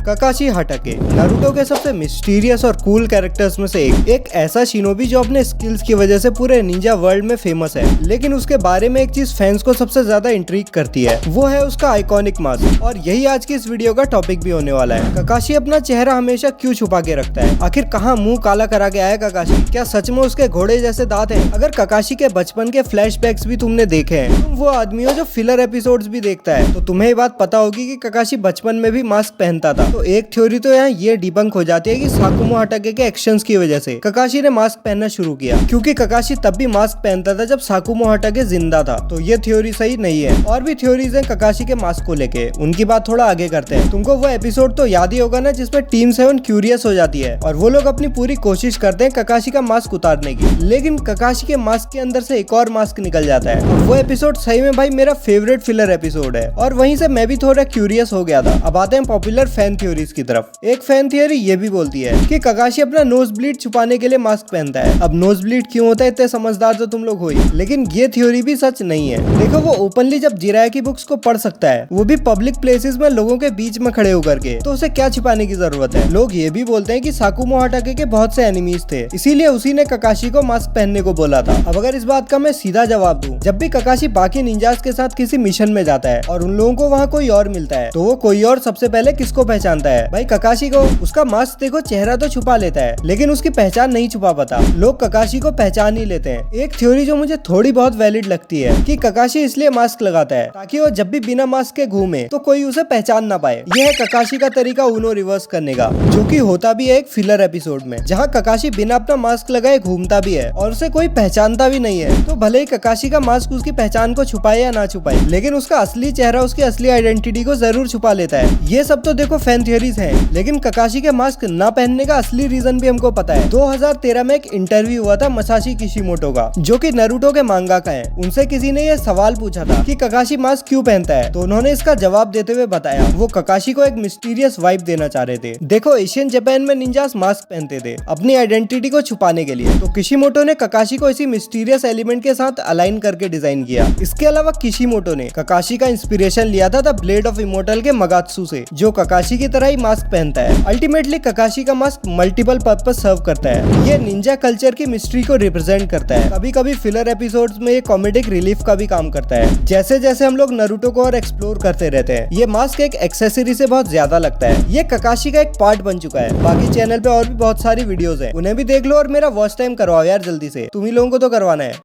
ककाशी हाटाके Naruto के सबसे mysterious और कूल कैरेक्टर्स में से एक ऐसा शिनोबी जो अपने स्किल्स की वजह से पूरे निंजा वर्ल्ड में फेमस है। लेकिन उसके बारे में एक चीज फैंस को सबसे ज्यादा इंट्रीग करती है, वो है उसका आइकॉनिक मास्क। और यही आज की इस वीडियो का टॉपिक भी होने वाला है। ककाशी अपना चेहरा हमेशा क्यों छुपा के रखता है? आखिर कहाँ मुंह काला करा के आया ककाशी? क्या सच में उसके घोड़े जैसे दांत हैं? अगर ककाशी के बचपन के फ्लैशबैक्स भी तुमने देखे हैं, तुम वो आदमी हो जो फिलर एपिसोड्स भी देखता है, तो तुम्हें ये बात पता होगी कि ककाशी बचपन में भी मास्क पहनता था। तो एक थ्योरी तो यहाँ ये डिबंक हो जाती है कि साकुमो हाटाके के एक्शंस की वजह से ककाशी ने मास्क पहनना शुरू किया, क्योंकि ककाशी तब भी मास्क पहनता था जब साकुमो हाटाके जिंदा था। तो ये थ्योरी सही नहीं है। और भी थ्योरीज हैं ककाशी के मास्क को लेके, उनकी बात थोड़ा आगे करते हैं। तुमको वो एपिसोड तो याद ही होगा ना जिसमें टीम 7 क्यूरियस हो जाती है और वो लोग अपनी पूरी कोशिश करते हैं ककाशी का मास्क उतारने की, लेकिन ककाशी के मास्क के अंदर से एक और मास्क निकल जाता है। वो एपिसोड सही में भाई मेरा फेवरेट फिलर एपिसोड है और वहीं से मैं भी थोड़ा क्यूरियस हो गया था। अब आते हैं पॉपुलर फैन थ्योरीज की तरफ। एक फैन थियरी ये भी बोलती है कि ककाशी अपना नोज ब्लीड छुपाने के लिए मास्क पहनता है। अब नोज ब्लीड क्यों होता है, इतने समझदार तो तुम लोग हो ही, लेकिन ये थ्योरी भी सच नहीं है। देखो वो ओपनली जब जिराया की बुक्स को पढ़ सकता है, वो भी पब्लिक प्लेसेस में लोगों के बीच में खड़े होकर के, तो उसे क्या छिपाने की जरूरत है? लोग ये भी बोलते हैं कि साकुमो हाटाके के बहुत से एनिमीज थे, इसीलिए उसी ने ककाशी को मास्क पहनने को बोला था। अब अगर इस बात का मैं सीधा जवाब दूं, जब भी ककाशी बाकी निंजास के साथ किसी मिशन में जाता है और उन लोगों को वहाँ कोई और मिलता है, तो वो कोई और सबसे पहले किसको पहचानता है? भाई ककाशी को। उसका मास्क देखो, चेहरा तो छुपा लेता है लेकिन उसकी पहचान नहीं छुपा पाता। लोग ककाशी को पहचान ही लेते हैं। एक थ्योरी जो मुझे थोड़ी बहुत वैलिड लगती है कि ककाशी इसलिए मास्क लगाता है ताकि वो जब भी बिना मास्क के घूमे तो कोई उसे पहचान ना पाए। यह है ककाशी का तरीका उनो रिवर्स करने का, जो कि होता भी है एक फिलर एपिसोड में, जहाँ ककाशी बिना अपना मास्क लगाए घूमता भी है और उसे कोई पहचानता भी नहीं है। तो भले ही ककाशी का मास्क उसकी पहचान को छुपाए या ना छुपाए, लेकिन उसका असली चेहरा उसकी असली आइडेंटिटी को जरूर छुपा लेता है। ये सब तो देखो फैन थियरीज हैं, लेकिन ककाशी के मास्क ना पहनने का असली रीजन भी हमको पता है। 2013 में एक इंटरव्यू हुआ था मसाशी किशिमोटो का, जो कि नारुतो के मांगाका हैं। उनसे किसी ने ये सवाल पूछा था कि ककाशी मास्क क्यों पहनता है, तो उन्होंने इसका जवाब देते हुए बताया वो ककाशी को एक मिस्टीरियस वाइब देना चाह रहे थे। देखो एशियन जापान में निंजास मास्क पहनते थे अपनी आइडेंटिटी को छुपाने के लिए, तो किशिमोटो ने ककाशी को इसी मिस्टीरियस एलिमेंट के साथ अलाइन करके डिजाइन किया। इसके अलावा किशिमोटो ने ककाशी का इंस्पिरेशन लिया था द ब्लेड ऑफ इमोर्टल के मगात्सु से, जो ककाशी की तरह ही मास्क पहनता है। अल्टीमेटली ककाशी का मास्क मल्टीपल पर्पस सर्व करता है। ये निंजा कल्चर की मिस्ट्री को रिप्रेजेंट करता है। कभी कभी फिलर एपिसोड्स में ये कॉमेडिक रिलीफ का भी काम करता है। जैसे जैसे हम लोग नारुतो को और एक्सप्लोर करते रहते हैं, ये मास्क एक एक्सेसरी से बहुत ज्यादा लगता है। ये ककाशी का एक पार्ट बन चुका है। बाकी चैनल पे और भी बहुत सारी वीडियोस हैं, उन्हें भी देख लो और मेरा वॉच टाइम करवाओ यार जल्दी से, तुम ही लोगों को तो करवाना है।